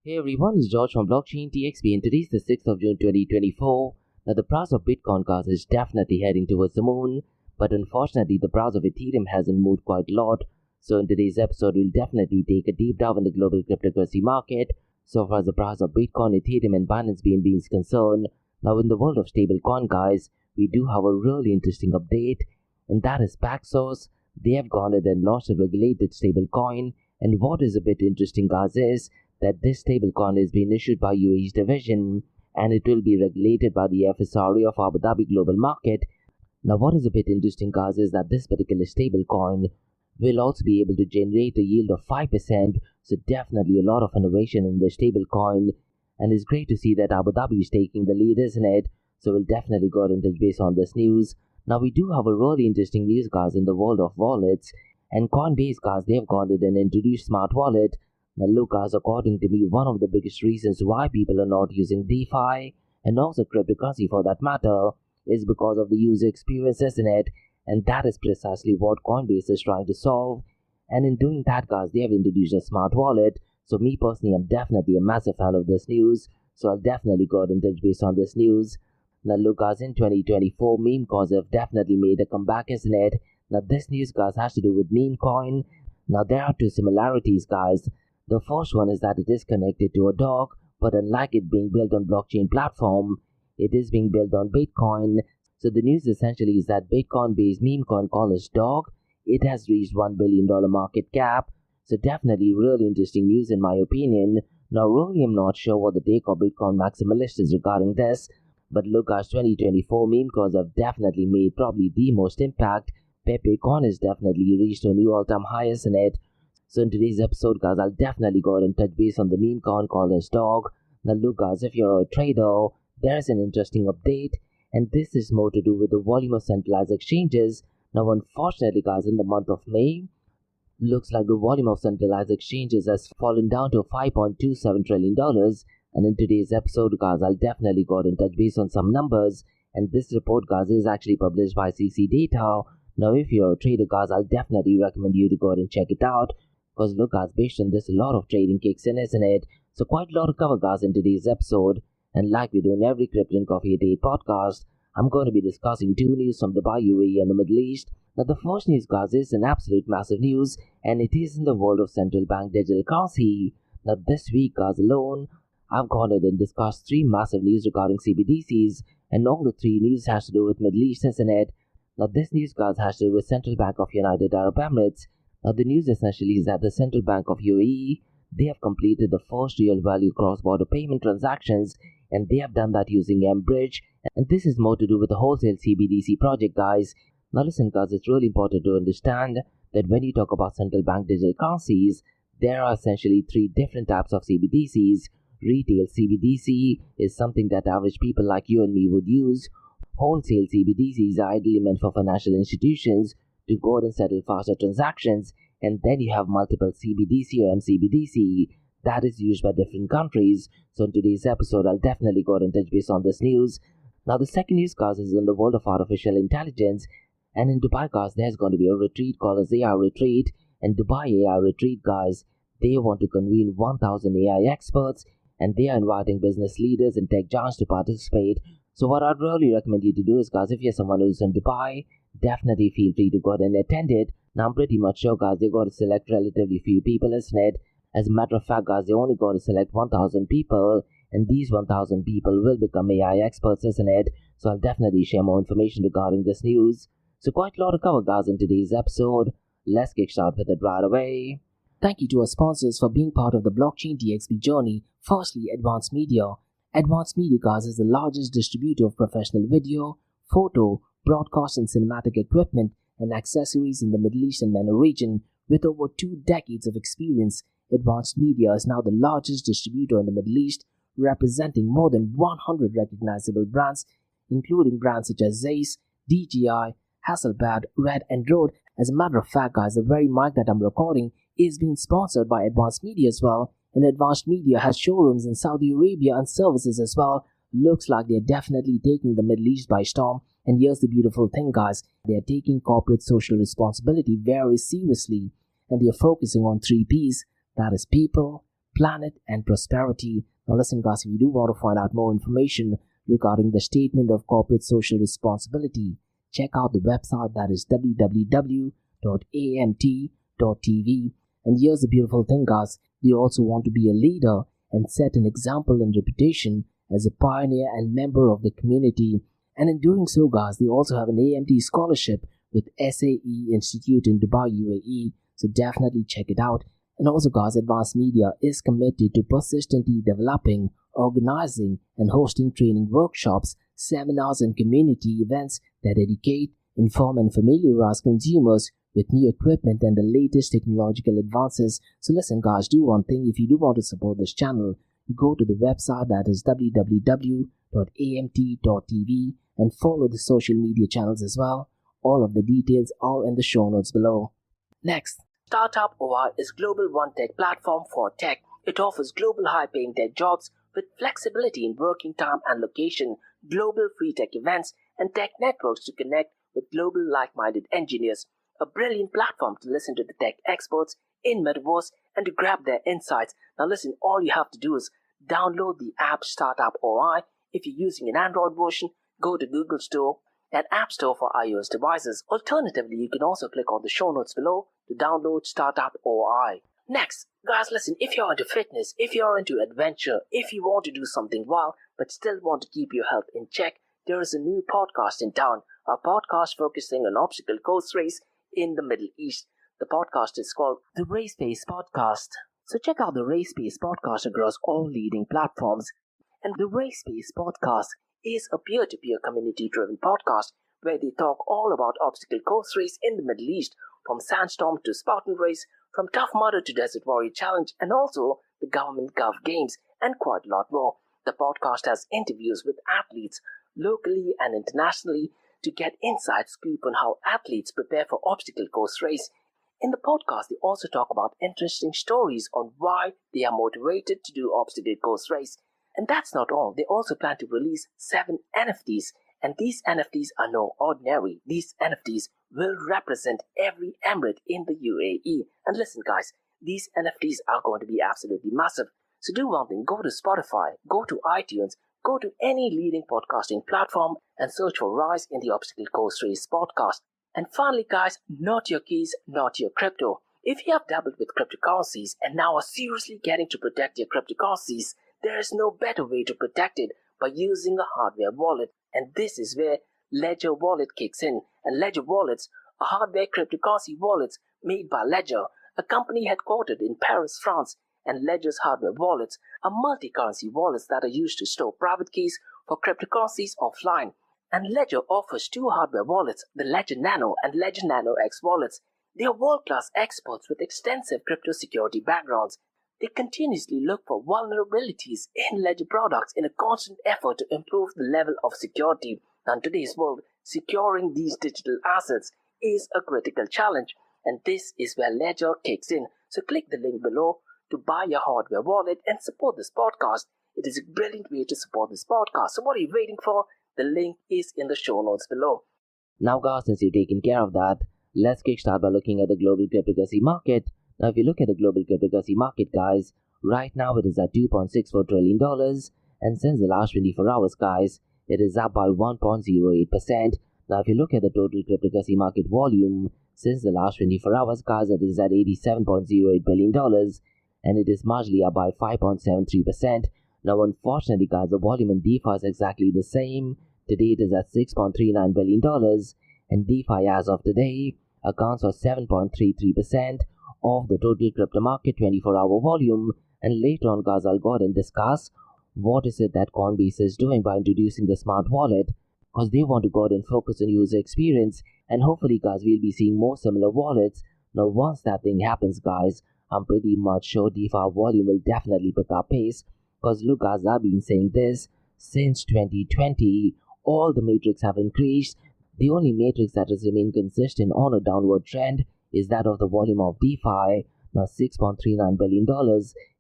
Hey everyone, it's George from Blockchain DXB and today's the 6th of June 2024. Now the price of Bitcoin guys is definitely heading towards the moon, but unfortunately the price of Ethereum hasn't moved quite a lot. So in today's episode we'll definitely take a deep dive in the global cryptocurrency market so far as the price of Bitcoin, Ethereum and Binance BNB is concerned. Now in the world of stablecoin guys, we do have a really interesting update, and that is Paxos. They have gone ahead and launched a regulated stablecoin, and what is a bit interesting guys is that this stablecoin is being issued by UAE's division and it will be regulated by the FSRA of Abu Dhabi Global Market. Now what is a bit interesting guys is that this particular stablecoin will also be able to generate a yield of 5%, so definitely a lot of innovation in the stablecoin, and it's great to see that Abu Dhabi is taking the lead, isn't it? So we'll definitely go and touch base on this news. Now we do have a really interesting news guys in the world of wallets, and Coinbase guys, they have gone ahead and introduced smart wallet. Now look guys, according to me, one of the biggest reasons why people are not using DeFi and also cryptocurrency for that matter is because of the user experience, isn't it? And that is precisely what Coinbase is trying to solve. And in doing that guys, they have introduced a smart wallet. So me personally, I'm definitely a massive fan of this news. So I'll definitely go ahead and touch base on this news. Now look guys, in 2024, meme coins have definitely made a comeback, isn't it? Now this news guys has to do with meme coin. Now there are two similarities guys. The first one is that it is connected to a dog, but unlike it being built on blockchain platform, it is being built on Bitcoin. So the news essentially is that Bitcoin-based meme coin called as Dog, it has reached $1 billion market cap. So definitely really interesting news in my opinion. Now really I'm not sure what the take of Bitcoin maximalist is regarding this, but look guys, 2024 meme coins have definitely made probably the most impact. Pepe coin has definitely reached a new all-time high, isn't it? So in today's episode guys, I'll definitely go ahead and touch base on the meme coin called as Dog. Now look guys, if you're a trader, there's an interesting update, and this is more to do with the volume of centralized exchanges. Now unfortunately guys, in the month of May, looks like the volume of centralized exchanges has fallen down to $5.27 trillion. And in today's episode guys, I'll definitely go ahead and touch base on some numbers, and this report guys is actually published by CC Data. Now if you're a trader guys, I'll definitely recommend you to go ahead and check it out. Because look guys, based on this, a lot of trading kicks in, isn't it? So quite a lot of cover guys in today's episode. And like we do in every Crypto and Coffee a Day podcast, I'm going to be discussing two news from Dubai, UAE and the Middle East. Now the first news guys is an absolute massive news, and it is in the world of central bank digital currency. Now this week guys alone, I've gone ahead and discussed three massive news regarding CBDCs, and all the three news has to do with Middle East, isn't it? Now this news guys has to do with Central Bank of United Arab Emirates. Now the news essentially is that the Central Bank of UAE, they have completed the first real value cross-border payment transactions, and they have done that using mBridge, and this is more to do with the wholesale CBDC project guys. Now listen guys, it's really important to understand that when you talk about central bank digital currencies, there are essentially three different types of CBDCs. Retail CBDC is something that average people like you and me would use. Wholesale CBDCs are ideally meant for financial institutions to go and settle faster transactions, and then you have multiple CBDC or MCBDC that is used by different countries. So in today's episode, I'll definitely go ahead and touch base on this news. Now the second news guys is in the world of artificial intelligence, and in Dubai guys, there's going to be a retreat called as AI Retreat, and Dubai AI Retreat guys, they want to convene 1,000 AI experts, and they are inviting business leaders and tech giants to participate. So what I'd really recommend you to do is guys, if you're someone who's in Dubai, definitely feel free to go ahead and attend it. Now I'm pretty much sure guys, they're going to select relatively few people, isn't it? As a matter of fact guys, they're only going to select 1,000 people, and these 1,000 people will become AI experts, isn't it? So I'll definitely share more information regarding this news. So quite a lot to cover guys in today's episode. Let's get started with it right away. Thank you to our sponsors for being part of the Blockchain DXB journey. Firstly, Advanced Media. Advanced Media guys is the largest distributor of professional video, photo, broadcast and cinematic equipment and accessories in the Middle East and MENA region. With over 2 decades of experience, Advanced Media is now the largest distributor in the Middle East, representing more than 100 recognizable brands, including brands such as Zeiss, DJI, Hasselblad, Red and Rode. As a matter of fact guys, the very mic that I'm recording is being sponsored by Advanced Media as well, and Advanced Media has showrooms in Saudi Arabia and services as well. Looks like they're definitely taking the Middle East by storm. And here's the beautiful thing guys, they're taking corporate social responsibility very seriously, and they're focusing on 3 P's, that is people, planet, and prosperity. Now listen guys, if you do want to find out more information regarding the statement of corporate social responsibility, check out the website, that is www.amt.tv. And here's the beautiful thing guys, they also want to be a leader and set an example and reputation as a pioneer and member of the community. And in doing so guys, they also have an AMT scholarship with SAE Institute in Dubai, UAE. So definitely check it out. And also guys, Advanced Media is committed to persistently developing, organizing and hosting training workshops, seminars and community events that educate, inform and familiarize consumers with new equipment and the latest technological advances. So listen guys, do one thing. If you do want to support this channel, go to the website, that is www.amt.tv, and follow the social media channels as well. All of the details are in the show notes below. Next, Startup OI is global one-tech platform for tech. It offers global high-paying tech jobs with flexibility in working time and location, global free tech events, and tech networks to connect with global like-minded engineers. A brilliant platform to listen to the tech experts in Metaverse and to grab their insights. Now listen, all you have to do is download the app Startup OI. If you're using an Android version, go to Google Store and App Store for iOS devices. Alternatively, you can also click on the show notes below to download Startup OI. Next, guys, listen, if you're into fitness, if you're into adventure, if you want to do something wild but still want to keep your health in check, there is a new podcast in town, a podcast focusing on obstacle course race in the Middle East. The podcast is called the Race Pace Podcast. So check out the Race Pace Podcast across all leading platforms. And the Race Pace Podcast is a peer-to-peer community-driven podcast where they talk all about obstacle course race in the Middle East, from Sandstorm to Spartan Race, from Tough Mudder to Desert Warrior Challenge, and also the Government Gov Games, and quite a lot more. The podcast has interviews with athletes locally and internationally to get inside scoop on how athletes prepare for obstacle course race. In the podcast, they also talk about interesting stories on why they are motivated to do obstacle course race. And that's not all. They also plan to release 7 NFTs. And these NFTs are no ordinary. These NFTs will represent every emirate in the UAE. And listen guys, these NFTs are going to be absolutely massive. So do one thing, go to Spotify, go to iTunes, go to any leading podcasting platform and search for Rise in the Obstacle Course Race podcast. And finally guys, not your keys, not your crypto. If you have dabbled with cryptocurrencies and now are seriously getting to protect your cryptocurrencies, there is no better way to protect it by using a hardware wallet. And this is where Ledger Wallet kicks in. And Ledger Wallets are hardware cryptocurrency wallets made by Ledger, a company headquartered in Paris, France. And Ledger's hardware wallets are multi-currency wallets that are used to store private keys for cryptocurrencies offline. And Ledger offers 2 hardware wallets, the Ledger Nano and Ledger Nano X wallets. They are world-class experts with extensive crypto security backgrounds. They continuously look for vulnerabilities in Ledger products in a constant effort to improve the level of security. Now, in today's world, securing these digital assets is a critical challenge, and this is where Ledger kicks in. So click the link below to buy your hardware wallet and support this podcast. It is a brilliant way to support this podcast. So what are you waiting for? The link is in the show notes below. Now guys, since you've taken care of that, let's kickstart by looking at the global cryptocurrency market. Now if you look at the global cryptocurrency market guys, right now it is at $2.64 trillion, and since the last 24 hours guys, it is up by 1.08%. Now if you look at the total cryptocurrency market volume, since the last 24 hours guys, it is at $87.08 billion, and it is marginally up by 5.73%. Now unfortunately guys, the volume in DeFi is exactly the same. Today it is at $6.39 billion, and DeFi as of today accounts for 7.33% of the total crypto market 24-hour volume. And later on guys, I'll go ahead and discuss what is it that Coinbase is doing by introducing the smart wallet, because they want to go ahead and focus on user experience, and hopefully guys, we'll be seeing more similar wallets. Now once that thing happens guys, I'm pretty much sure DeFi volume will definitely pick up pace, because look guys, I've been saying this since 2020. All the metrics have increased. The only matrix that has remained consistent on a downward trend is that of the volume of DeFi. Now $6.39 billion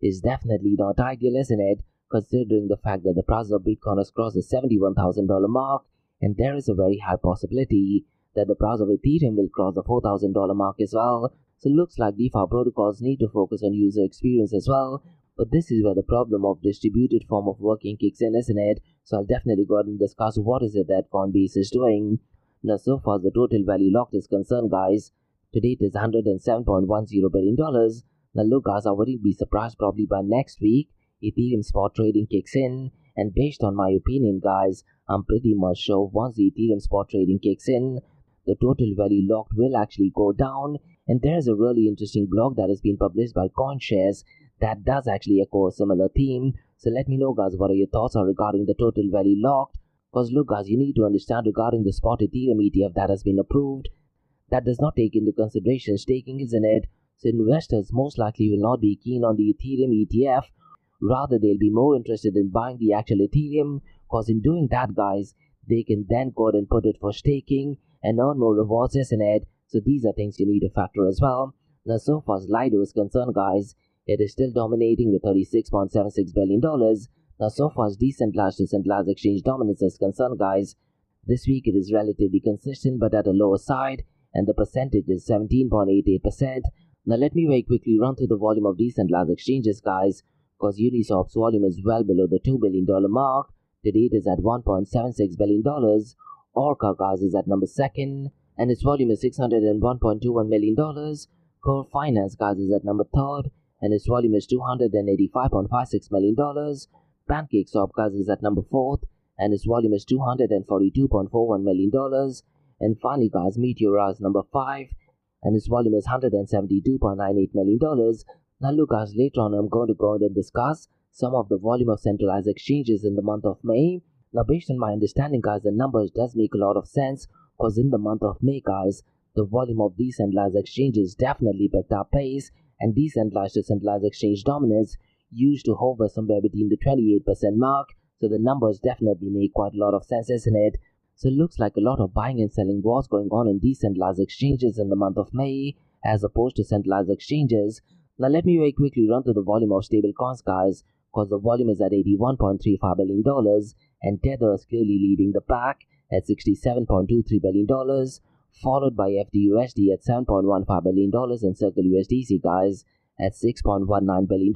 is definitely not ideal, isn't it? Considering the fact that the price of Bitcoin has crossed the $71,000 mark, and there is a very high possibility that the price of Ethereum will cross the $4,000 mark as well. So looks like DeFi protocols need to focus on user experience as well. But this is where the problem of distributed form of working kicks in, isn't it? So I'll definitely go ahead and discuss what is it that Coinbase is doing. Now, so far as the total value locked is concerned, guys, to date is $107.10 billion. Now look, guys, I wouldn't be surprised probably by next week Ethereum spot trading kicks in, and based on my opinion, guys, I'm pretty much sure once the Ethereum spot trading kicks in, the total value locked will actually go down. And there's a really interesting blog that has been published by CoinShares that does actually echo a similar theme. So let me know, guys, what are your thoughts on regarding the total value locked. Because look, guys, you need to understand regarding the spot Ethereum ETF that has been approved, that does not take into consideration staking, isn't it? So investors most likely will not be keen on the Ethereum ETF. Rather, they'll be more interested in buying the actual Ethereum, because in doing that, guys, they can then go ahead and put it for staking and earn more rewards, isn't it? So these are things you need to factor as well. Now, so far as Lido is concerned, guys, it is still dominating with $36.76 billion. Now, so far as decentralized exchange dominance is concerned, guys, this week it is relatively consistent but at a lower side, and the percentage is 17.88%. Now, let me very quickly run through the volume of decentralized exchanges, guys, because Uniswap's volume is well below the $2 billion mark. The date is at $1.76 billion. Orca, guys, is at number 2nd, and its volume is $601.21 million. Core Finance, guys, is at number 3rd, and its volume is $285.56 million. PancakeSwap, guys, is at number 4th, and its volume is $242.41 million. And finally, guys, Meteora is number 5, and its volume is $172.98 million. Now look, guys, later on I'm going to go ahead and discuss some of the volume of centralized exchanges in the month of May. Now, based on my understanding, guys, the numbers does make a lot of sense, because in the month of May, guys, the volume of decentralized exchanges definitely picked up pace, and decentralized to centralized exchange dominance used to hover somewhere between the 28% mark. So the numbers definitely make quite a lot of sense, isn't it? So it looks like a lot of buying and selling was going on in decentralized exchanges in the month of May, as opposed to centralized exchanges. Now let me very quickly run through the volume of stablecoins, guys, because the volume is at $81.35 billion, and Tether is clearly leading the pack at $67.23 billion, followed by FDUSD at $7.15 billion and Circle USDC, guys, at $6.19 billion.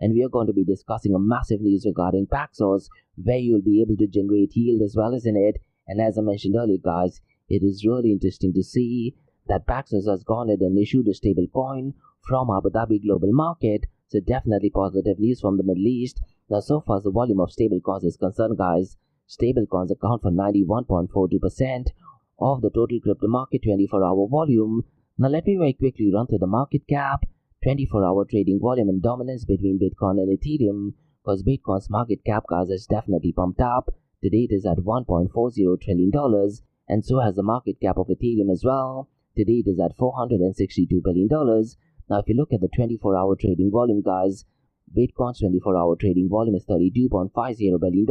And we are going to be discussing a massive news regarding Paxos, where you will be able to generate yield as well, isn't it? And as I mentioned earlier, guys, it is really interesting to see that Paxos has gone ahead and issued a stablecoin from Abu Dhabi global market. So definitely positive news from the Middle East. Now, so far as the volume of stablecoins is concerned, guys, stablecoins account for 91.42% of the total crypto market 24-hour volume. Now let me very quickly run through the market cap, 24-hour trading volume and dominance between Bitcoin and Ethereum, because Bitcoin's market cap, guys, is definitely pumped up. The date is at $1.40 trillion, and so has the market cap of Ethereum as well. The date is at $462 billion. Now, if you look at the 24-hour trading volume, guys, Bitcoin's 24-hour trading volume is $32.50 billion,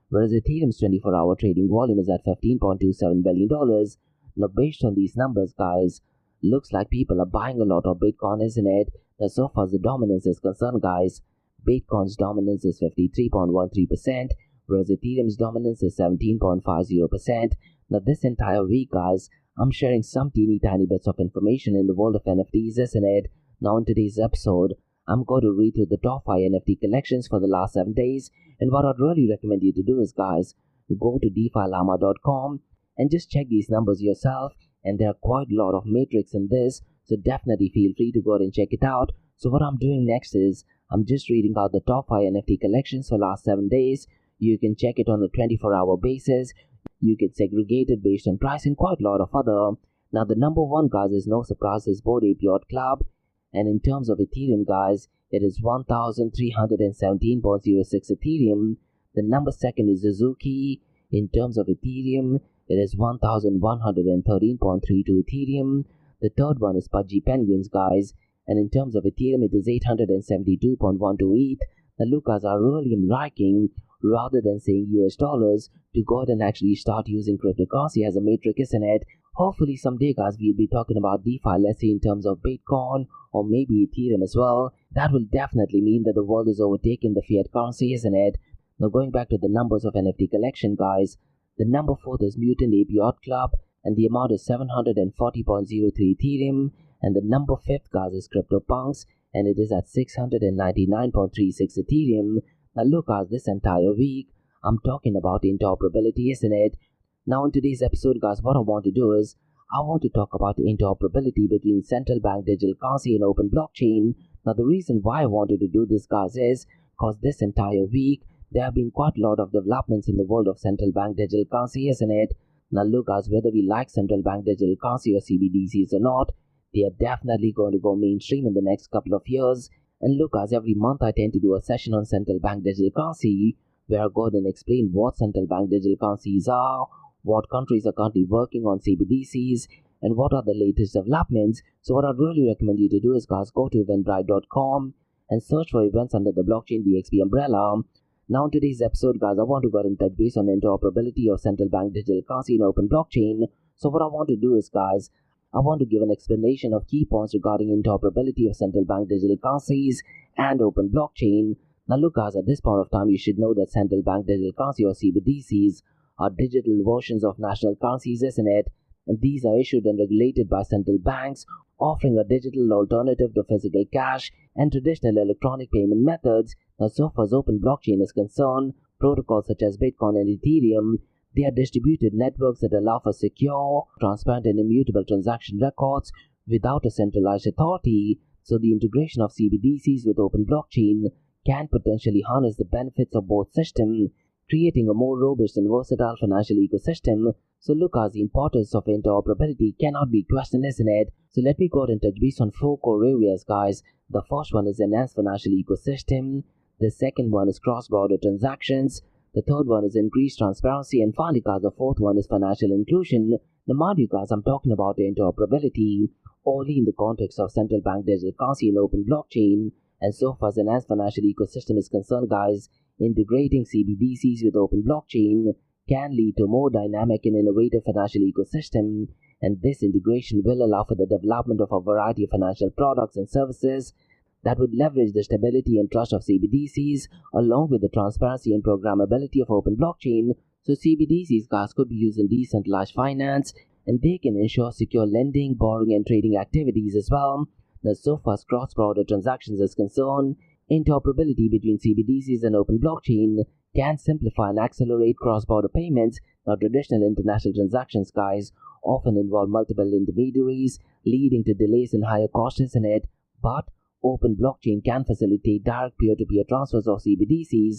whereas Ethereum's 24-hour trading volume is at $15.27 billion. Now, based on these numbers, guys, looks like people are buying a lot of Bitcoin, isn't it? Now, so far as the dominance is concerned, guys, Bitcoin's dominance is 53.13%, whereas Ethereum's dominance is 17.50%. Now, this entire week, guys, I'm sharing some teeny tiny bits of information in the world of NFTs, isn't it? Now, in today's episode, I'm going to read through the top 5 NFT collections for the last 7 days, and what I'd really recommend you to do is, guys, go to defilama.com and just check these numbers yourself, and there are quite a lot of metrics in this, so definitely feel free to go ahead and check it out. So what I'm doing next is, I'm just reading out the top 5 NFT collections for the last 7 days. You can check it on a 24-hour basis. You can segregate it based on price and quite a lot of other. Now, the number 1, guys, is no surprise, is Bored Ape Yacht Club. And in terms of Ethereum, guys, it is 1,317.06 Ethereum. The number 2nd is Suzuki. In terms of Ethereum, it is 1,113.32 Ethereum. The 3rd one is Pudgy Penguins, guys. And in terms of Ethereum, it is 872.12 ETH. Now, look, guys, I really am liking, rather than saying US dollars, to go ahead and actually start using cryptocurrency as a metric, isn't it? Hopefully someday, guys, we'll be talking about DeFi, let's say in terms of Bitcoin or maybe Ethereum as well. That will definitely mean that the world is overtaking the fiat currency, isn't it? Now, going back to the numbers of NFT collection, guys, the number 4th is Mutant Ape Yacht Club, and the amount is 740.03 Ethereum. And the number 5th, guys, is CryptoPunks, and it is at 699.36 Ethereum. Now look guys, this entire week I'm talking about interoperability, isn't it? Now in today's episode guys, what I want to do is I want to talk about interoperability between central bank digital currency and open blockchain. Now the reason why I wanted to do this guys is because this entire week there have been quite a lot of developments in the world of central bank digital currency, isn't it? Now look guys, whether we like central bank digital currency or CBDCs or not, they are definitely going to go mainstream in the next couple of years. And look guys, every month I tend to do a session on central bank digital currency where I go ahead and explain what central bank digital currencies are, what countries are currently working on CBDCs, and what are the latest developments. So what I'd really recommend you to do is guys, go to eventbrite.com and search for events under the blockchain DXB umbrella. Now in today's episode guys, I want to go ahead and touch base on interoperability of central bank digital currency and open blockchain. So what I want to do is guys, I want to give an explanation of key points regarding interoperability of central bank digital currencies and open blockchain. Now look guys, at this point of time you should know that central bank digital currency or CBDCs are digital versions of national currencies, isn't it? And these are issued and regulated by central banks, offering a digital alternative to physical cash and traditional electronic payment methods. Now so far as open blockchain is concerned, protocols such as Bitcoin and Ethereum, they are distributed networks that allow for secure, transparent and immutable transaction records without a centralized authority. So the integration of CBDCs with open blockchain can potentially harness the benefits of both systems, creating a more robust and versatile financial ecosystem. So look guys, the importance of interoperability cannot be questioned, isn't it? So let me go ahead and touch base on 4 core areas guys. The first one is enhanced financial ecosystem, the second one is cross-border transactions, the third one is increased transparency, and finally guys, the fourth one is financial inclusion. Now mind you guys, I'm talking about interoperability only in the context of central bank digital currency and open blockchain. And so far as enhanced financial ecosystem is concerned guys, integrating CBDCs with open blockchain can lead to a more dynamic and innovative financial ecosystem, and this integration will allow for the development of a variety of financial products and services that would leverage the stability and trust of CBDCs along with the transparency and programmability of open blockchain. So CBDCs guys could be used in decentralized finance, and they can ensure secure lending, borrowing and trading activities as well. Now so far as cross-border transactions is concerned, interoperability between CBDCs and open blockchain can simplify and accelerate cross-border payments. Now traditional international transactions guys often involve multiple intermediaries, leading to delays and higher costs, isn't it? But open blockchain can facilitate direct peer-to-peer transfers of CBDCs,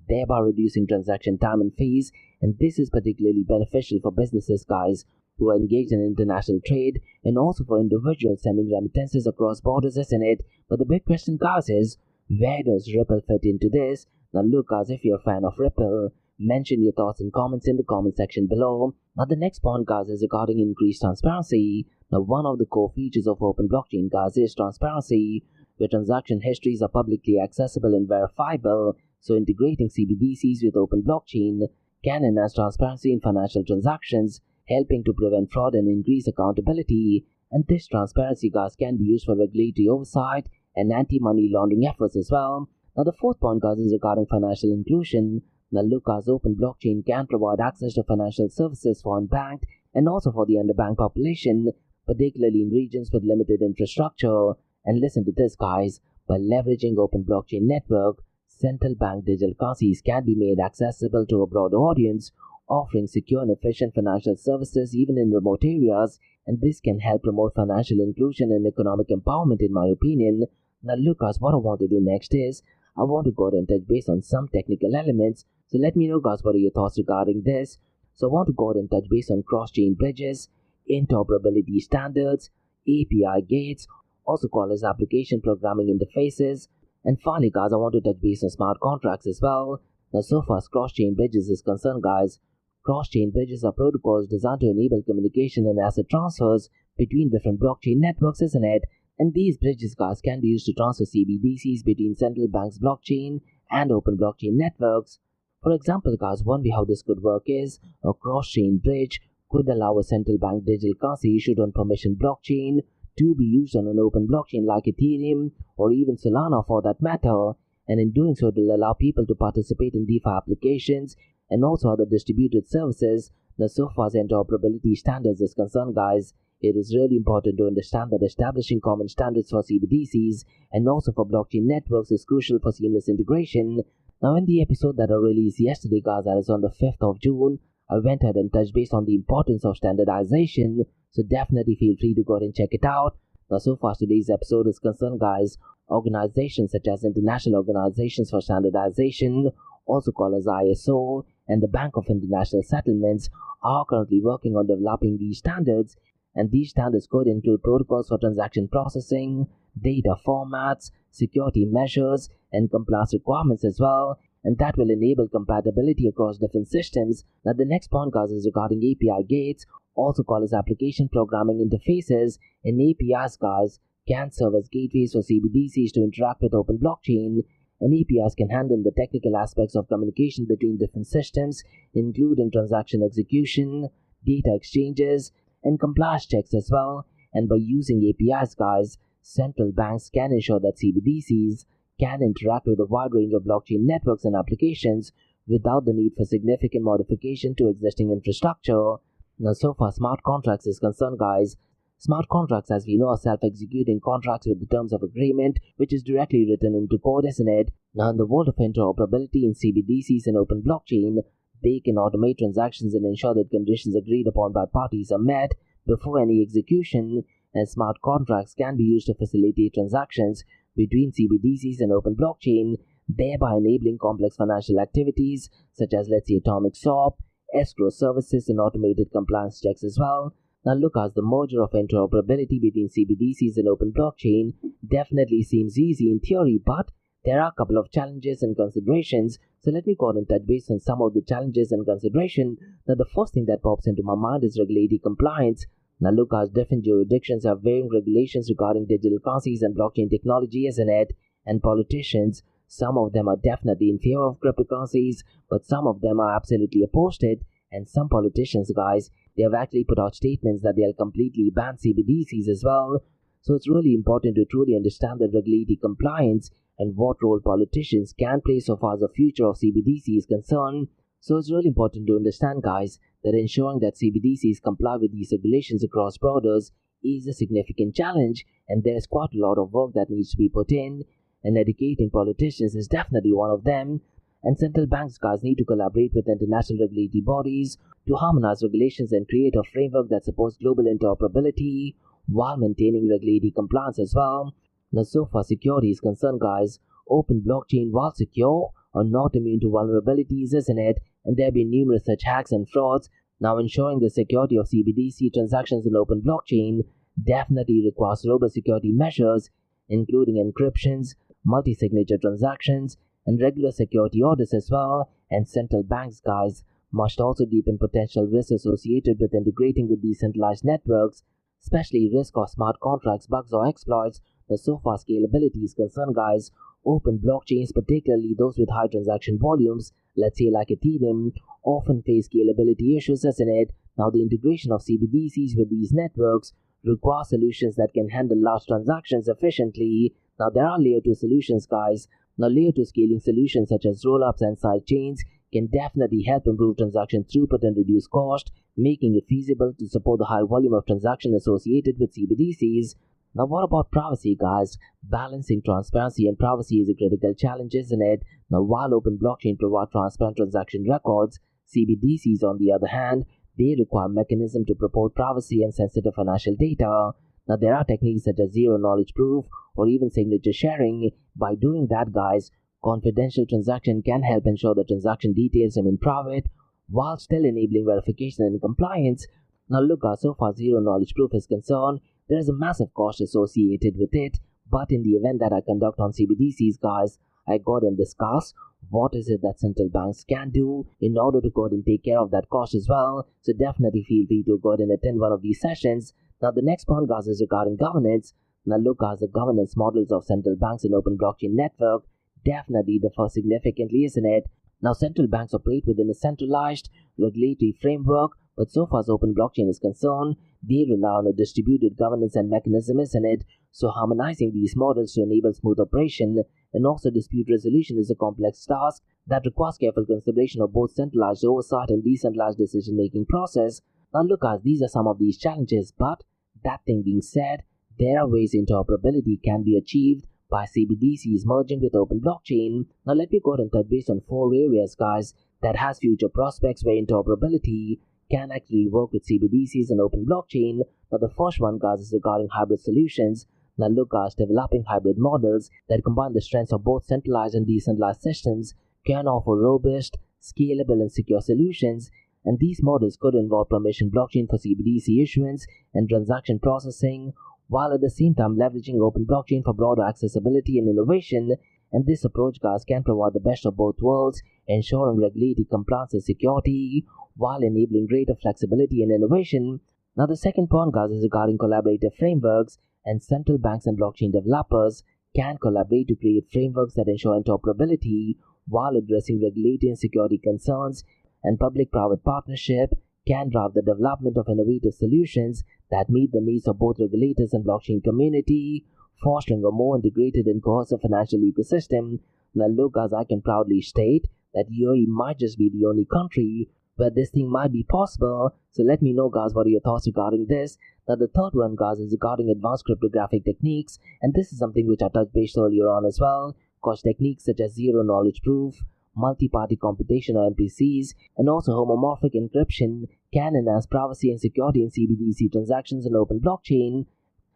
thereby reducing transaction time and fees, and this is particularly beneficial for businesses guys who are engaged in international trade, and also for individuals sending remittances across borders, isn't it? But the big question guys is, where does Ripple fit into this? Now look guys, if you're a fan of Ripple, mention your thoughts and comments in the comment section below. Now the next point guys is regarding increased transparency. Now one of the core features of open blockchain guys is transparency, where transaction histories are publicly accessible and verifiable. So integrating CBDCs with open blockchain can enhance transparency in financial transactions, helping to prevent fraud and increase accountability. And this transparency guys can be used for regulatory oversight and anti-money laundering efforts as well. Now the fourth point guys is regarding financial inclusion. Now look guys, open blockchain can provide access to financial services for unbanked and also for the underbanked population, particularly in regions with limited infrastructure. And listen to this guys, by leveraging open blockchain network, central bank digital currencies can be made accessible to a broader audience, offering secure and efficient financial services even in remote areas, and this can help promote financial inclusion and economic empowerment in my opinion. Now look guys, what I want to do next is, I want to go ahead and touch base on some technical elements, so let me know guys what are your thoughts regarding this. So I want to go ahead and touch base on cross-chain bridges, interoperability standards, API gates, also called as application programming interfaces, and finally guys, I want to touch base on smart contracts as well. Now so far as cross-chain bridges is concerned guys, cross-chain bridges are protocols designed to enable communication and asset transfers between different blockchain networks, isn't it? And these bridges guys can be used to transfer CBDCs between central banks blockchain and open blockchain networks. For example guys, one way how this could work is, a cross-chain bridge could allow a central bank digital currency issued on permissioned blockchain to be used on an open blockchain like Ethereum or even Solana for that matter, and in doing so it will allow people to participate in DeFi applications and also other distributed services. Now so far as interoperability standards is concerned guys, it is really important to understand that establishing common standards for CBDCs and also for blockchain networks is crucial for seamless integration. Now, in the episode that I released yesterday, guys, that is on the 5th of June, I went ahead and touched base on the importance of standardization, so definitely feel free to go ahead and check it out. Now, so far today's episode is concerned, guys, organizations such as International Organizations for Standardization, also called as ISO, and the Bank of International Settlements are currently working on developing these standards, and these standards could include protocols for transaction processing, data formats, security measures, and compliance requirements as well, and that will enable compatibility across different systems. Now, the next point, guys, is regarding API gates, also called as application programming interfaces, and APIs, guys, can serve as gateways for CBDCs to interact with open blockchain, and APIs can handle the technical aspects of communication between different systems, including transaction execution, data exchanges, and compliance checks as well. And by using APIs, guys, central banks can ensure that CBDCs can interact with a wide range of blockchain networks and applications without the need for significant modification to existing infrastructure. Now, so far smart contracts is concerned, guys, smart contracts, as we know, are self-executing contracts with the terms of agreement, which is directly written into code, isn't it? Now, in the world of interoperability in CBDCs and open blockchain, they can automate transactions and ensure that conditions agreed upon by parties are met before any execution, and smart contracts can be used to facilitate transactions between CBDCs and open blockchain, thereby enabling complex financial activities such as, let's say, atomic swap, escrow services, and automated compliance checks as well. Now, look, as the merger of interoperability between CBDCs and open blockchain definitely seems easy in theory, but there are a couple of challenges and considerations. So let me go ahead and touch base on some of the challenges and consideration. Now, the first thing that pops into my mind is regulatory compliance. Now, look, as different jurisdictions have varying regulations regarding digital currencies and blockchain technology, isn't it? And politicians, some of them are definitely in favor of cryptocurrencies, but some of them are absolutely opposed to it. And some politicians, guys, they have actually put out statements that they'll completely ban CBDCs as well. So it's really important to truly understand the regulatory compliance and what role politicians can play so far as the future of CBDC is concerned. So it's really important to understand, guys, that ensuring that CBDCs comply with these regulations across borders is a significant challenge, and there is quite a lot of work that needs to be put in, and educating politicians is definitely one of them. And central banks, guys, need to collaborate with international regulatory bodies to harmonize regulations and create a framework that supports global interoperability while maintaining regulatory compliance as well. Now, so far security is concerned, guys, open blockchain, while secure, are not immune to vulnerabilities, isn't it? And there have been numerous such hacks and frauds. Now, ensuring the security of CBDC transactions in open blockchain definitely requires robust security measures, including encryptions, multi-signature transactions, and regular security audits as well. And central banks, guys, must also deepen potential risks associated with integrating with decentralized networks, especially risk of smart contracts, bugs, or exploits. The so far scalability is concerned, guys, open blockchains, particularly those with high transaction volumes, let's say like Ethereum, often face scalability issues, isn't it? Now, the integration of CBDCs with these networks requires solutions that can handle large transactions efficiently. Now, there are layer 2 solutions, guys. Now, layer 2 scaling solutions such as rollups and sidechains can definitely help improve transaction throughput and reduce cost, making it feasible to support the high volume of transactions associated with CBDCs. Now, what about privacy, guys? Balancing transparency and privacy is a critical challenge, isn't it? Now, while open blockchain provide transparent transaction records, CBDCs, on the other hand, they require mechanisms to protect privacy and sensitive financial data. Now, there are techniques such as zero-knowledge proof or even signature sharing. By doing that, guys, confidential transaction can help ensure the transaction details remain private while still enabling verification and compliance. Now, look, so far zero-knowledge proof is concerned, there is a massive cost associated with it, but in the event that I conduct on CBDCs, guys, I go and discuss what is it that central banks can do in order to go and take care of that cost as well. So definitely feel free to go and attend one of these sessions. Now, the next point, guys, is regarding governance. Now, look, guys, the governance models of central banks in open blockchain network definitely differ significantly, isn't it? Now, central banks operate within a centralized regulatory framework, but so far as open blockchain is concerned, they rely on a distributed governance and mechanism, isn't it? So harmonizing these models to enable smooth operation and also dispute resolution is a complex task that requires careful consideration of both centralized oversight and decentralized decision-making process. Now, look, guys, these are some of these challenges, but That thing being said, there are ways interoperability can be achieved by CBDCs merging with open blockchain. Now let me go ahead and touch base on 4 areas, guys, that has future prospects where interoperability can actually work with CBDCs and open blockchain. Now the first one, guys, is regarding hybrid solutions. Now look, guys, developing hybrid models that combine the strengths of both centralized and decentralized systems can offer robust, scalable, and secure solutions. And these models could involve permission blockchain for CBDC issuance and transaction processing, while at the same time leveraging open blockchain for broader accessibility and innovation. And this approach, guys, can provide the best of both worlds, ensuring regulatory compliance and security, while enabling greater flexibility and innovation. Now the second point, guys, is regarding collaborative frameworks, and central banks and blockchain developers can collaborate to create frameworks that ensure interoperability while addressing regulatory and security concerns. And public-private partnership can drive the development of innovative solutions that meet the needs of both regulators and blockchain community, fostering a more integrated and cohesive financial ecosystem. Now look, guys, I can proudly state that UAE might just be the only country where this thing might be possible. So let me know, guys, what are your thoughts regarding this. Now the third one, guys, is regarding advanced cryptographic techniques, and this is something which I touched base earlier on as well, because techniques such as zero knowledge proof, multi-party computation or MPCs, and also homomorphic encryption can enhance privacy and security in CBDC transactions and open blockchain.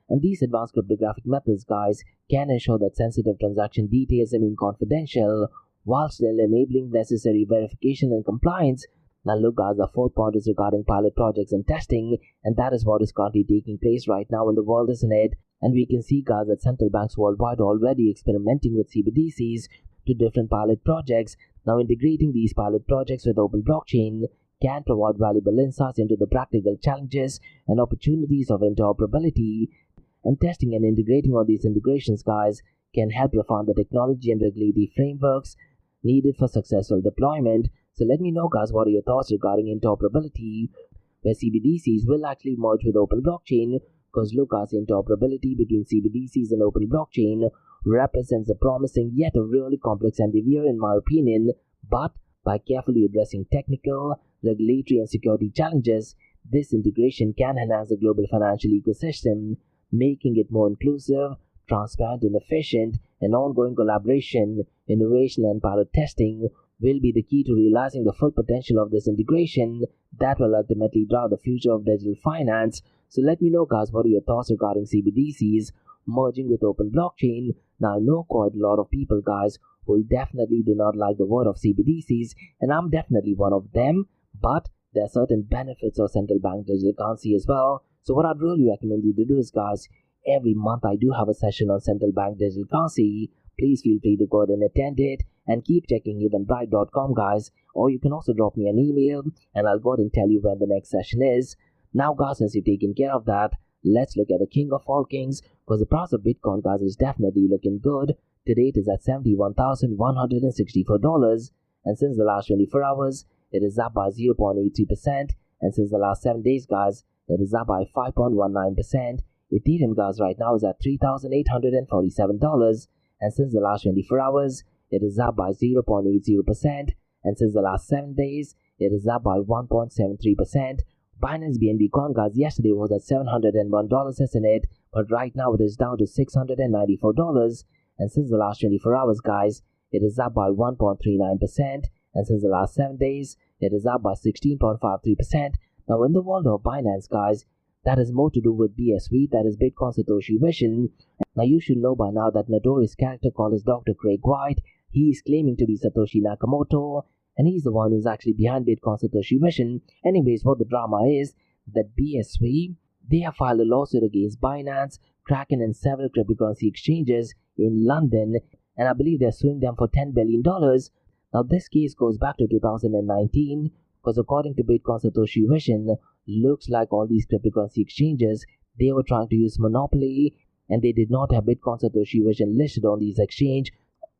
And these advanced cryptographic methods, guys, can ensure that sensitive transaction details remain confidential while still enabling necessary verification and compliance. Now look, guys, the fourth point is regarding pilot projects and testing, and that is what is currently taking place right now in the world, isn't it? And we can see, guys, that central banks worldwide are already experimenting with CBDCs to different pilot projects. Now integrating these pilot projects with open blockchain can provide valuable insights into the practical challenges and opportunities of interoperability. And testing and integrating all these integrations, guys, can help refine the technology and regulatory frameworks needed for successful deployment. So let me know, guys, what are your thoughts regarding interoperability, where CBDCs will actually merge with open blockchain. Because look, guys, interoperability between CBDCs and open blockchain represents a promising yet a really complex endeavor in my opinion, but by carefully addressing technical, regulatory, and security challenges, this integration can enhance the global financial ecosystem, making it more inclusive, transparent, and efficient. And ongoing collaboration, innovation, and pilot testing will be the key to realizing the full potential of this integration that will ultimately drive the future of digital finance. So let me know, guys, what are your thoughts regarding CBDCs merging with open blockchain. Now I know quite a lot of people, guys, who definitely do not like the word of CBDCs, and I'm definitely one of them, but there are certain benefits of central bank digital currency as well. So what I'd really recommend you to do is, guys, every month I do have a session on central bank digital currency. Please feel free to go ahead and attend it, and keep checking eventbrite.com, guys, or you can also drop me an email and I'll go ahead and tell you when the next session is. Now, guys, since you've taken care of that, let's look at the king of all kings, because the price of Bitcoin, guys, is definitely looking good. Today it is at $71,164, and since the last 24 hours, it is up by 0.83%, and since the last 7 days, guys, it is up by 5.19%. Ethereum, guys, right now is at $3,847, and since the last 24 hours, it is up by 0.80%, and since the last 7 days, it is up by 1.73%. Binance BNB Coin, guys, yesterday was at $701, isn't it? But right now it is down to $694, and since the last 24 hours, guys, it is up by 1.39%, and since the last 7 days, it is up by 16.53%. Now in the world of Binance, guys, that has more to do with BSV, that is Bitcoin Satoshi Vision. Now you should know by now that notorious character called as Dr. Craig White, he is claiming to be Satoshi Nakamoto, and he's the one who's actually behind Bitcoin Satoshi Vision. Anyways, what the drama is that BSV, they have filed a lawsuit against Binance, Kraken, and several cryptocurrency exchanges in London, and I believe they're suing them for $10 billion. Now this case goes back to 2019, because according to Bitcoin Satoshi Vision, looks like all these cryptocurrency exchanges, they were trying to use monopoly, and they did not have Bitcoin Satoshi Vision listed on these exchanges.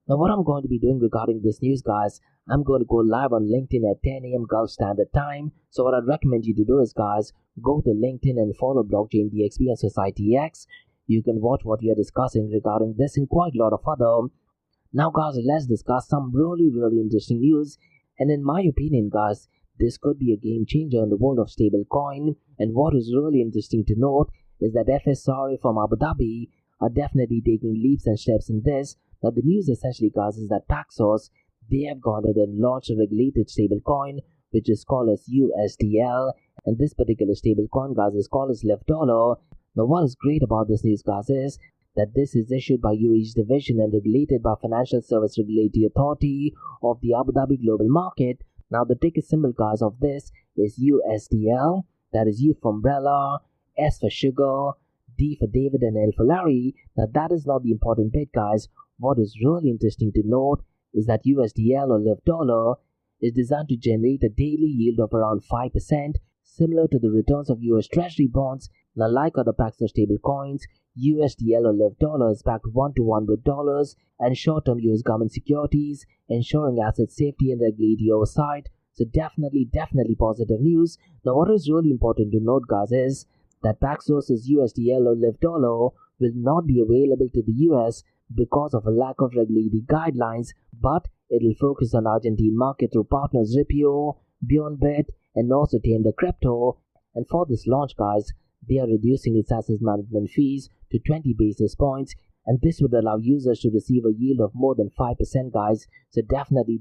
Now what I'm going to be doing regarding this news, guys, I'm going to go live on LinkedIn at 10 a.m. Gulf Standard Time. So what I'd recommend you to do is, guys, go to LinkedIn and follow Blockchain DXB and Society X. You can watch what we are discussing regarding this and quite a lot of other. Now, guys, let's discuss some really interesting news. And in my opinion, guys, this could be a game changer in the world of stablecoin. And what is really interesting to note is that FSRA from Abu Dhabi are definitely taking leaps and steps in this. Now the news essentially, guys, is that Paxos, they have gone ahead and launched a regulated stablecoin which is called as USDL, and this particular stablecoin, guys, is called as Live Dollar. Now what is great about this news, guys, is that this is issued by UAE's division and regulated by Financial Service Regulatory Authority of the Abu Dhabi Global Market. Now the ticker symbol, guys, of this is USDL, that is U for umbrella, S for sugar, D for David, and L for Larry. Now that is not the important bit, guys. What is really interesting to note is that USDL or Live Dollar is designed to generate a daily yield of around 5%, similar to the returns of US Treasury bonds. Now, like other Paxos stablecoins, USDL or Live Dollar is backed 1-to-1 with dollars and short-term US government securities, ensuring asset safety and regulatory oversight. So definitely positive news. Now, what is really important to note, guys, is that Paxos' USDL or Live Dollar will not be available to the US because of a lack of regulatory guidelines, but it will focus on Argentine market through partners Ripio, BeyondBit, and also Tender Crypto. And for this launch, guys, they are reducing its asset management fees to 20 basis points, and this would allow users to receive a yield of more than 5%, guys. So definitely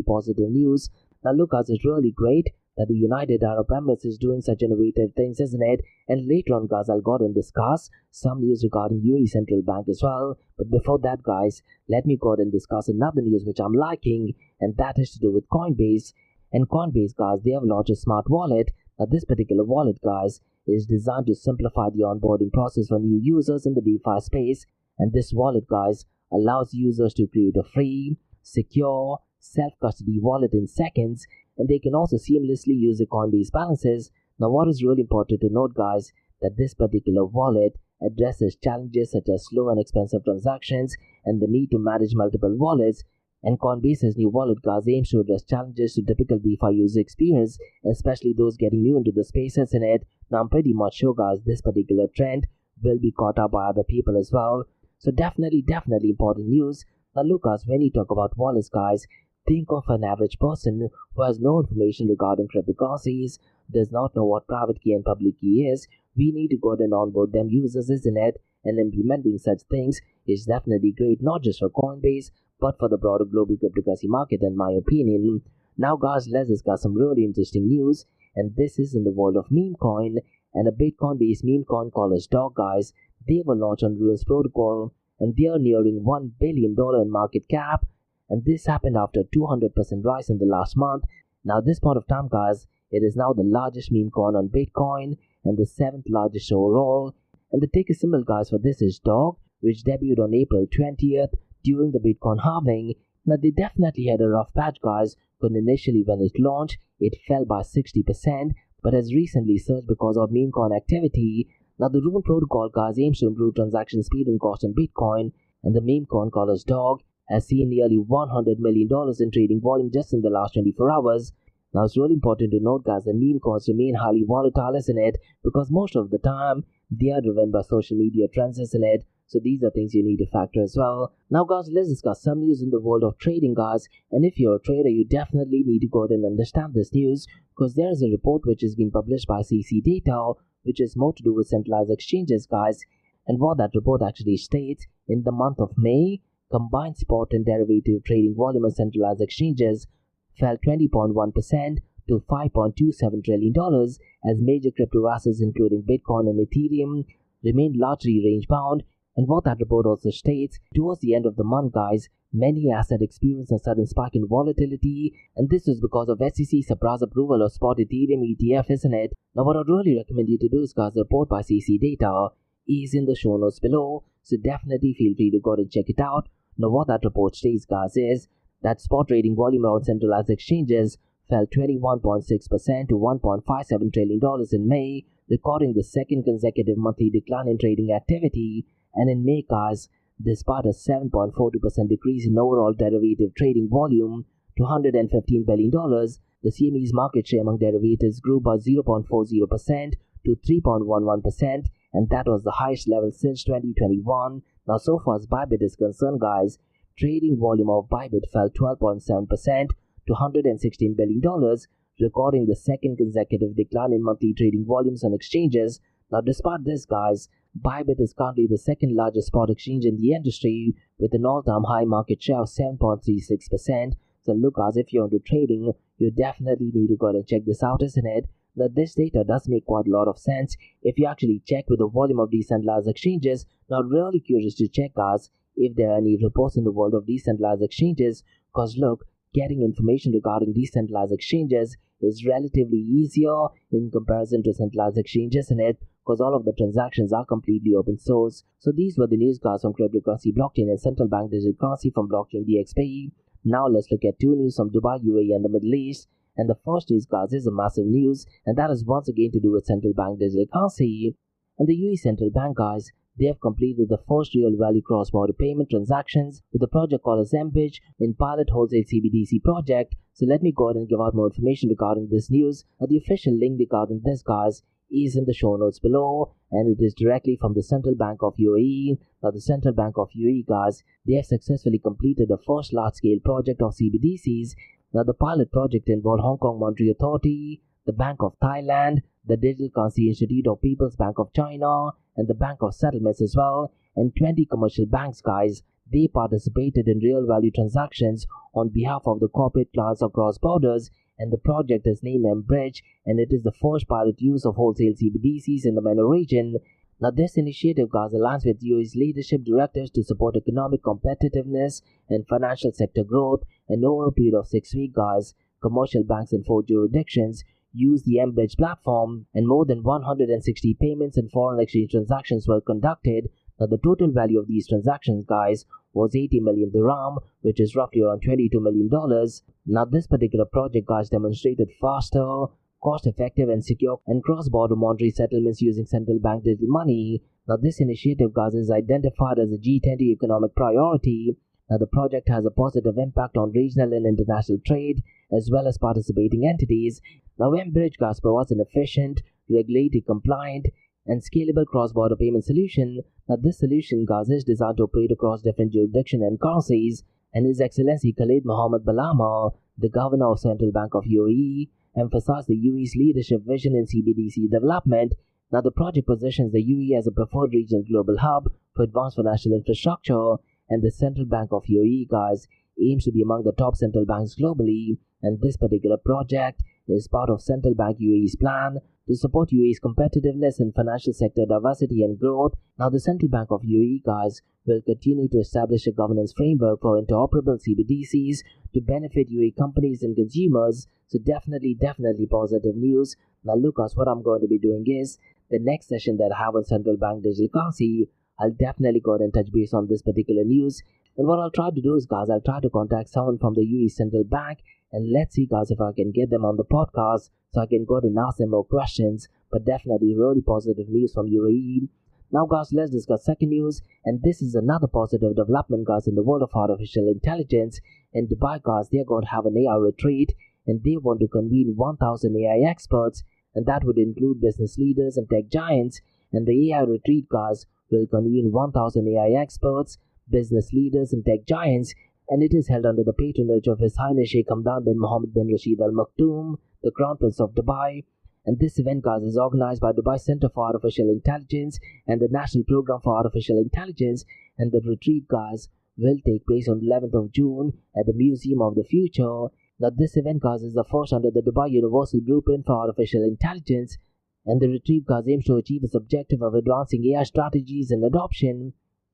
positive news. Now look, guys, it's really great that the United Arab Emirates is doing such innovative things, isn't it? And later on, guys, I'll go and discuss some news regarding UAE Central Bank as well. But before that, guys, let me go and discuss another news which I'm liking, and that is to do with Coinbase. And Coinbase, guys, they have launched a smart wallet. Now this particular wallet, guys, is designed to simplify the onboarding process for new users in the DeFi space. And this wallet, guys, allows users to create a free, secure, self-custody wallet in seconds, and they can also seamlessly use the Coinbase balances. Now what is really important to note, guys, that this particular wallet addresses challenges such as slow and expensive transactions and the need to manage multiple wallets. And Coinbase's new wallet, guys, aims to address challenges to typical DeFi user experience, especially those getting new into the spaces in it. Now I'm pretty much sure, guys, this particular trend will be caught up by other people as well. So definitely important news. Now look, guys, when you talk about wallets, guys, think of an average person who has no information regarding cryptocurrencies, does not know what private key and public key is. We need to go ahead and onboard them users, isn't it? And implementing such things is definitely great, not just for Coinbase, but for the broader global cryptocurrency market, in my opinion. Now, guys, let's discuss some really interesting news, and this is in the world of meme coin, and a Bitcoin-based meme coin called as Dog, guys. They were launched on Ruins Protocol, and they are nearing $1 billion in market cap, and this happened after a 200% rise in the last month. Now, this point of time, guys, it is now the largest meme coin on Bitcoin and the 7th largest overall. And the ticker symbol, guys, for this is Dog, which debuted on April 20th during the Bitcoin halving. Now, they definitely had a rough patch, guys, because initially when it launched, it fell by 60%, but has recently surged because of meme coin activity. Now, the Rune protocol, guys, aims to improve transaction speed and cost on Bitcoin, and the meme coin called as Dog has seen nearly $100 million in trading volume just in the last 24 hours. Now, it's really important to note, guys, that meme coins remain highly volatile, isn't it? Because most of the time, they are driven by social media trends, isn't it? So these are things you need to factor as well. Now, guys, let's discuss some news in the world of trading, guys. And if you're a trader, you definitely need to go ahead and understand this news, because there is a report which has been published by CC Data, which is more to do with centralized exchanges, guys. And what that report actually states, in the month of May, combined spot and derivative trading volume on centralized exchanges fell 20.1% to $5.27 trillion, as major crypto assets including Bitcoin and Ethereum remained largely range-bound. And what that report also states, towards the end of the month, guys, many assets experienced a sudden spike in volatility, and this was because of SEC surprise approval of spot Ethereum ETF, isn't it? Now, what I'd really recommend you to do is, guys, the report by CC Data is in the show notes below, so definitely feel free to go and check it out. Now, what that report states, guys, is that spot trading volume on centralized exchanges fell 21.6% to $1.57 trillion in May, recording the second consecutive monthly decline in trading activity. And in May, guys, despite a 7.42% decrease in overall derivative trading volume to $115 billion, the CME's market share among derivatives grew by 0.40% to 3.11%, and that was the highest level since 2021. Now, so far as Bybit is concerned, guys, trading volume of Bybit fell 12.7% to $116 billion, recording the second consecutive decline in monthly trading volumes on exchanges. Now, despite this, guys, Bybit is currently the second largest spot exchange in the industry with an all-time high market share of 7.36%. So look, guys, if you're into trading, you definitely need to go and check this out, isn't it? Now, this data does make quite a lot of sense if you actually check with the volume of decentralized exchanges. Now, really curious to check, guys, if there are any reports in the world of decentralized exchanges, because look, getting information regarding decentralized exchanges is relatively easier in comparison to centralized exchanges, in it, because all of the transactions are completely open source. So these were the news, guys, from cryptocurrency, blockchain, and central bank digital currency from blockchain DXB. Now let's look at two news from Dubai, UAE, and the Middle East. And the first news, guys, is a massive news, and that is once again to do with central bank digital currency. And the UAE central bank, guys, they have completed the first real value cross-border payment transactions with a project called as Zembridge in pilot wholesale CBDC project. So let me go ahead and give out more information regarding this news. Now, the official link regarding this, guys, is in the show notes below, and it is directly from the Central Bank of UAE. Now, the Central Bank of UAE, guys, they have successfully completed the first large-scale project of CBDCs. Now, the pilot project involved Hong Kong Monetary Authority, the Bank of Thailand, the Digital Currency Institute of People's Bank of China, and the Bank of Settlements as well, and 20 commercial banks, guys. They participated in real value transactions on behalf of the corporate clients across borders, and the project is named Zembridge, and it is the first pilot use of wholesale CBDCs in the MENA region. Now, this initiative, guys, aligns with UAE's leadership directives to support economic competitiveness and financial sector growth, and over a period of 6 weeks, guys, commercial banks in 4 jurisdictions use the Zembridge platform, and more than 160 payments and foreign exchange transactions were conducted. Now, the total value of these transactions, guys, was 80 million dirham, which is roughly around $22 million. Now, this particular project, guys, demonstrated faster, cost-effective, and secure and cross-border monetary settlements using central bank digital money. Now, this initiative, guys, is identified as a G20 economic priority. Now, the project has a positive impact on regional and international trade, as well as participating entities. Now, Zembridge, guys, provides an efficient, regulatory compliant, and scalable cross-border payment solution. Now, this solution, guys, is designed to operate across different jurisdictions and currencies, and His Excellency Khalid Mohammed Balama, the Governor of Central Bank of UAE, emphasized the UAE's leadership vision in CBDC development. Now, the project positions the UAE as a preferred regional global hub for advanced financial infrastructure, and the Central Bank of UAE, guys, aims to be among the top central banks globally, and this particular project is part of Central Bank UAE's plan to support UAE's competitiveness in financial sector diversity and growth. Now, the Central Bank of UAE, guys, will continue to establish a governance framework for interoperable CBDCs to benefit UAE companies and consumers. So definitely positive news. Now, look, guys, what I'm going to be doing is the next session that I have on central bank digital currency, I'll definitely go ahead and touch base on this particular news. And what I'll try to do is, guys, I'll try to contact someone from the UAE Central Bank, and let's see, guys, if I can get them on the podcast so I can go ahead and ask them more questions. But definitely really positive news from UAE. Now, guys, let's discuss second news, and this is another positive development, guys, in the world of artificial intelligence. In Dubai, guys, they're going to have an AI retreat, and they want to convene 1,000 AI experts, and that would include business leaders and tech giants. And the AI retreat, guys, will convene 1,000 AI experts, business leaders, and tech giants, and it is held under the patronage of His Highness Sheikh Hamdan bin Mohammed bin Rashid Al Maktoum, the Crown Prince of Dubai. And this event, guys, is organized by Dubai Center for Artificial Intelligence and the National Program for Artificial Intelligence. And the retreat, guys, will take place on the 11th of June at the Museum of the Future. Now, this event, guys, is the first under the Dubai Universal Blueprint for Artificial Intelligence. And the retreat, guys, aims to achieve its objective of advancing AI strategies and adoption.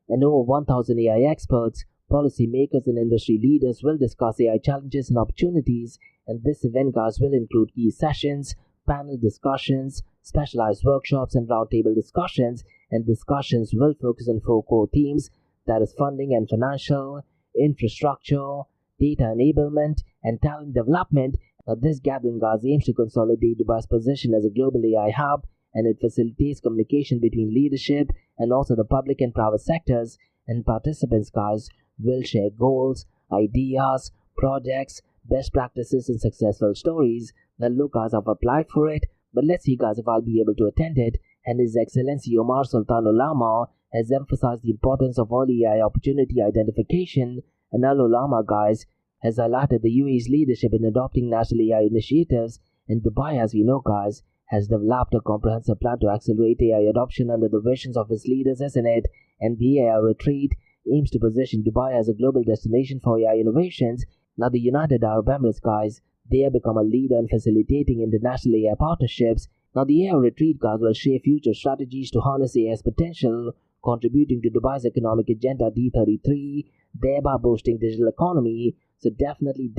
And over 1,000 AI experts, policymakers, and industry leaders will discuss AI challenges and opportunities. And this event, guys, will include key sessions, panel discussions, specialized workshops, and roundtable discussions. And discussions will focus on 4 core themes, that is funding and financial, infrastructure, data enablement, and talent development. Now, this gathering, guys, aims to consolidate Dubai's position as a global AI hub, and it facilitates communication between leadership and also the public and private sectors. And participants, guys, will share goals, ideas, projects, best practices, and successful stories. Now, look, guys, I've applied for it, but let's see, guys, if I'll be able to attend it. And His Excellency Omar Sultan Ulama has emphasized the importance of early AI opportunity identification, and Al Ulama, guys, has highlighted the UAE's leadership in adopting national AI initiatives. And Dubai, as we know, guys, has developed a comprehensive plan to accelerate AI adoption under the visions of its leaders, isn't it? And the AI retreat aims to position Dubai as a global destination for AI innovations. Now, the United Arab Emirates, guys, they have become a leader in facilitating international AI partnerships. Now, the AI retreat, guys, will share future strategies to harness AI's potential, contributing to Dubai's economic agenda D33, thereby boosting digital economy. So definitely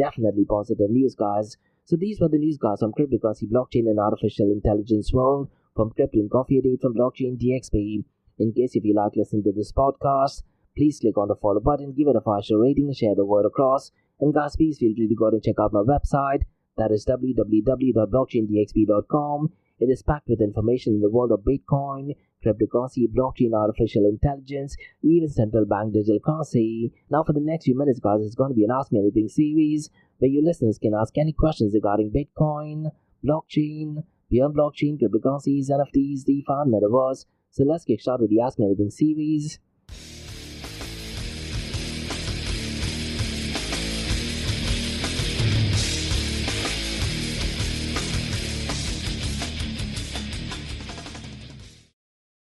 positive news, guys. So these were the news, guys, from cryptocurrency, blockchain, and artificial intelligence world, from Crypto and Coffee Date, from Blockchain DXB. In case if you like listening to this podcast, please click on the follow button, give it a 5-star rating, and share the word across. And guys, please feel free to go and check out my website. That is www.blockchaindxb.com. It is packed with information in the world of Bitcoin, cryptocurrency, blockchain, artificial intelligence, even central bank digital currency. Now for the next few minutes, guys, it's going to be an Ask Me Anything series where you listeners can ask any questions regarding Bitcoin, blockchain, beyond blockchain, cryptocurrencies, NFTs, DeFi, and Metaverse. So let's get started with the Ask Me Anything series.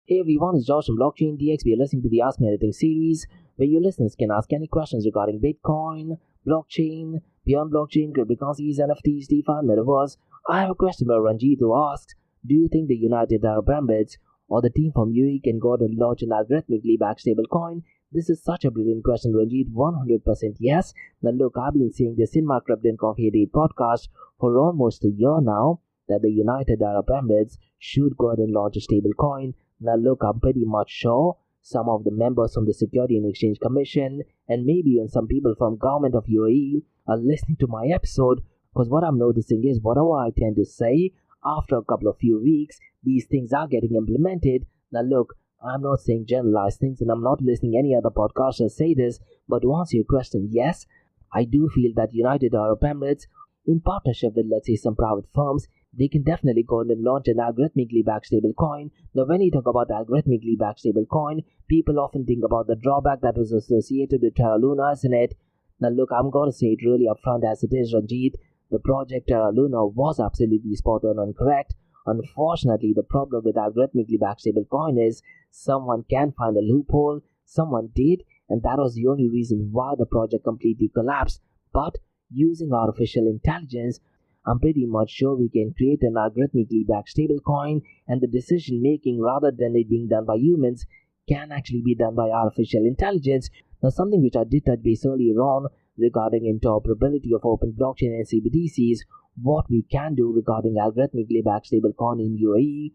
Hey everyone, it's Josh from Blockchain DXB. You're listening to the Ask Me Anything series, where your listeners can ask any questions regarding Bitcoin, blockchain, beyond blockchain, cryptocurrencies, NFTs, DeFi, and Metaverse. I have a question by Ranjit who asks, do you think the United Arab Emirates or the team from UAE can go out and launch an algorithmically backed stablecoin? This is such a brilliant question, Ranjit. 100% yes. Now look, I've been saying this in my Crypto and Coffee Date podcast for almost a year now, that the United Arab Emirates should go out and launch a stablecoin. Now look, I'm pretty much sure some of the members from the Security and Exchange Commission and maybe even some people from government of UAE are listening to my episode, because what I'm noticing is whatever I tend to say, after a couple of few weeks, these things are getting implemented. Now look, I'm not saying generalized things and I'm not listening any other podcasters say this, but to answer your question, yes, I do feel that United Arab Emirates, in partnership with, let's say, some private firms, they can definitely go and launch an algorithmically backed stablecoin. Now, when you talk about algorithmically backed stablecoin, people often think about the drawback that was associated with Terra Luna, isn't it? Now, look, I'm going to say it really upfront as it is, Ranjit. The project Terra Luna was absolutely spot on and correct. Unfortunately, the problem with algorithmically backed stablecoin is someone can find a loophole, someone did, and that was the only reason why the project completely collapsed. But using artificial intelligence, I'm pretty much sure we can create an algorithmically backed stablecoin, and the decision making, rather than it being done by humans, can actually be done by artificial intelligence. Now, something which I did touch base earlier on regarding interoperability of open blockchain and CBDCs, what we can do regarding algorithmically backed stablecoin in UAE,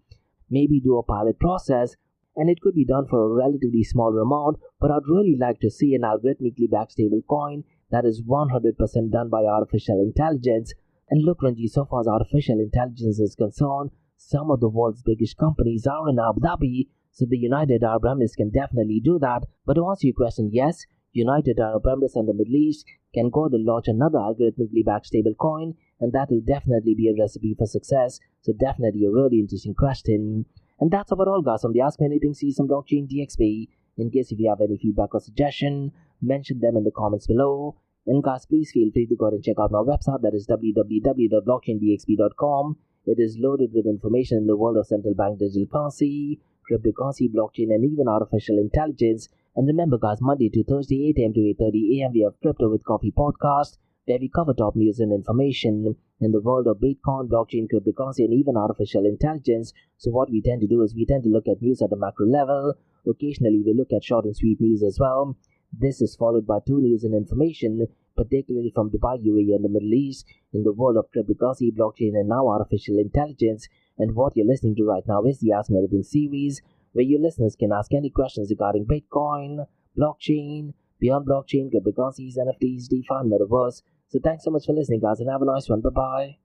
maybe do a pilot process, and it could be done for a relatively small amount, but I'd really like to see an algorithmically backed stablecoin that is 100% done by artificial intelligence. And look, Ranji, so far as artificial intelligence is concerned, some of the world's biggest companies are in Abu Dhabi, so the United Arab Emirates can definitely do that. But to answer your question, yes, United Arab Emirates and the Middle East can go to launch another algorithmically backed stablecoin, and that will definitely be a recipe for success. So definitely a really interesting question. And that's about all, guys, from the Ask Me Anything season Blockchain DXB. In case if you have any feedback or suggestion, mention them in the comments below. And guys, please feel free to go and check out my website, that is www.blockchaindxb.com. It is loaded with information in the world of central bank digital currency, cryptocurrency, blockchain, and even artificial intelligence. And remember, guys, Monday to Thursday, 8 a.m. to 8:30 a.m. we have Crypto with Coffee podcast, where we cover top news and information in the world of Bitcoin, blockchain, cryptocurrency, and even artificial intelligence. So what we tend to do is we tend to look at news at a macro level. Occasionally, we look at short and sweet news as well. This is followed by two news and information, particularly from Dubai, UAE, and the Middle East, in the world of cryptocurrency, blockchain, and now artificial intelligence. And what you're listening to right now is the Ask Me Anything series, where your listeners can ask any questions regarding Bitcoin, blockchain, beyond blockchain, cryptocurrencies, NFTs, DeFi, and Metaverse. So thanks so much for listening, guys, and have a nice one. Bye-bye.